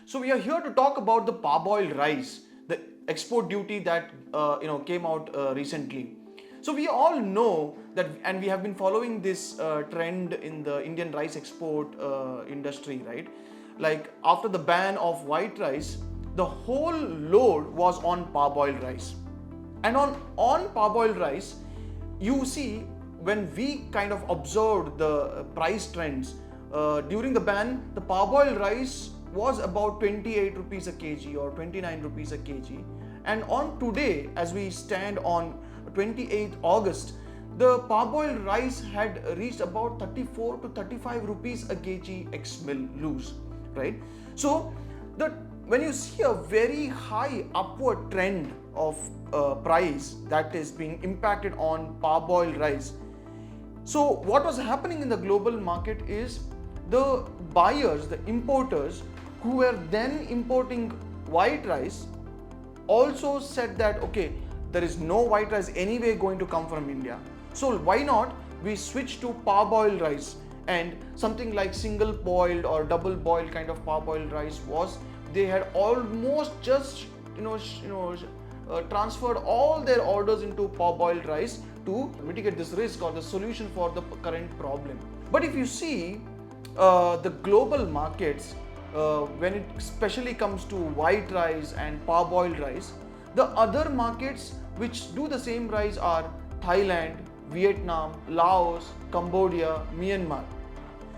So we are here to talk about the parboiled rice, the export duty that came out recently. So we all know that, and we have been following this trend in the Indian rice export industry, right? Like after the ban of white rice, the whole load was on parboiled rice. And on parboiled rice, you see, when we kind of observed the price trends during the ban, the parboiled rice was about 28 rupees a kg or 29 rupees a kg. And on today, as we stand on 28th August, the parboiled rice had reached about 34 to 35 rupees a kg ex mill loose, right? So the when you see a very high upward trend of price that is being impacted on parboiled rice, so what was happening in the global market is the buyers, the importers who were then importing white rice also said that okay, there is no white rice anyway going to come from India. So why not we switch to parboiled rice, and something like single boiled or double boiled kind of parboiled rice was, they had almost just transferred all their orders into parboiled rice to mitigate this risk or the solution for the current problem. But if you see the global markets, when it especially comes to white rice and parboiled rice, the other markets which do the same rice are Thailand, Vietnam, Laos, Cambodia, Myanmar.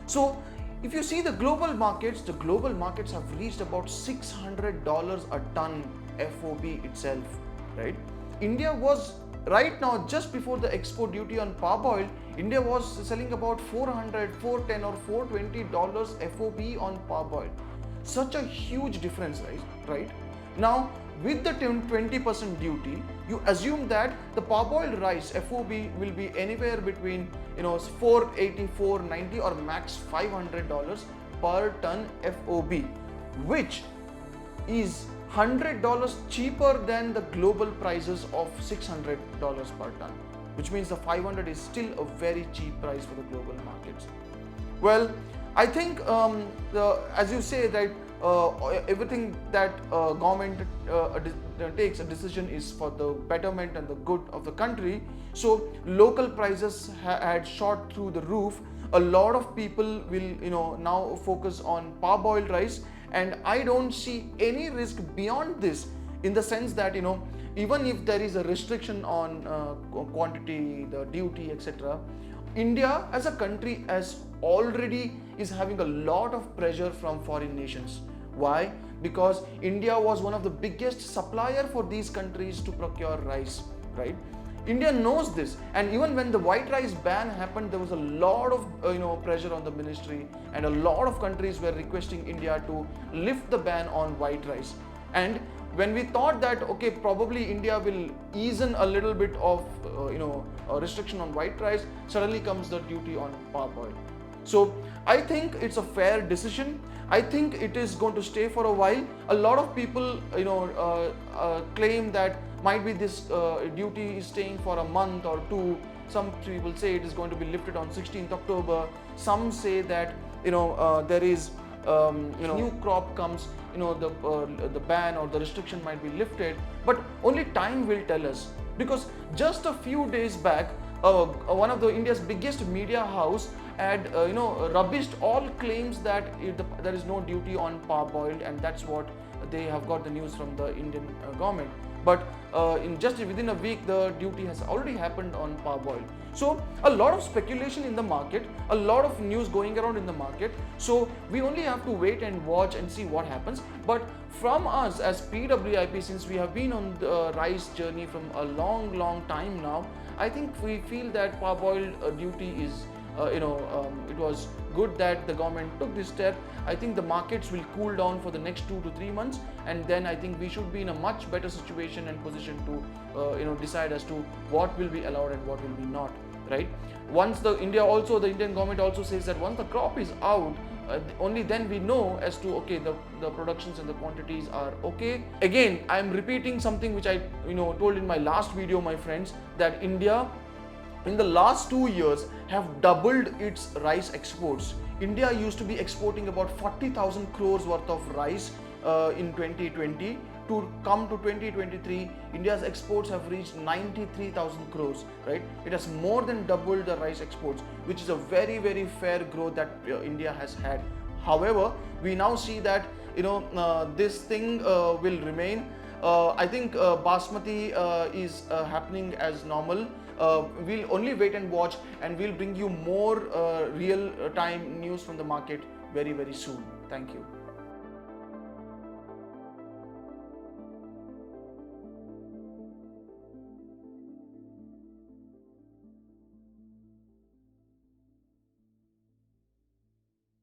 So if you see the global markets have reached about $600 a ton FOB itself, right? India was right now, just before the export duty on parboiled, India was selling about $400, $410 or $420 FOB on parboiled. Such a huge difference, right? Now, with the 20% duty, you assume that the parboiled rice FOB will be anywhere between $480, $490 or max $500 per ton FOB, which is $100 cheaper than the global prices of $600 per ton, which means the 500 is still a very cheap price for the global markets. Well, I think as you say that everything that government takes a decision is for the betterment and the good of the country. So local prices had shot through the roof. A lot of people will now focus on parboiled rice, and I don't see any risk beyond this, in the sense that even if there is a restriction on quantity, the duty, etc., India as a country already is having a lot of pressure from foreign nations. Why? Because India was one of the biggest supplier for these countries to procure rice, right? India knows this, and even when the white rice ban happened, there was a lot of pressure on the ministry, and a lot of countries were requesting India to lift the ban on white rice. And when we thought that okay, probably India will ease in a little bit of a restriction on white rice, suddenly comes the duty on parboiled. So I think it's a fair decision. I think it is going to stay for a while. A lot of people claim that might be this duty is staying for a month or two. Some people say it is going to be lifted on 16th October. Some say that there is new crop comes, the ban or the restriction might be lifted, but only time will tell us. Because just a few days back, one of the India's biggest media house had rubbished all claims that there is no duty on parboiled, and that's what they have got the news from the Indian government. But within a week, the duty has already happened on parboiled. So a lot of speculation in the market, a lot of news going around in the market. So we only have to wait and watch and see what happens. But from us as PWIP, since we have been on the rice journey from a long time now, I think we feel that parboiled duty is it was good that the government took this step. I think the markets will cool down for the next 2 to 3 months, and then I think we should be in a much better situation and position to decide as to what will be allowed and what will be not, right? Once the Indian government also says that once the crop is out, only then we know as to okay, the productions and the quantities are okay. Again, I am repeating something which I told in my last video, my friends, that India in the last 2 years have doubled its rice exports. India used to be exporting about 40,000 crores worth of rice in 2020. To come to 2023, India's exports have reached 93,000 crores, right? It has more than doubled the rice exports, which is a very, very fair growth that India has had. However, we now see that this thing will remain. I think Basmati is happening as normal. We'll only wait and watch, and we'll bring you more real time news from the market very, very soon. Thank you.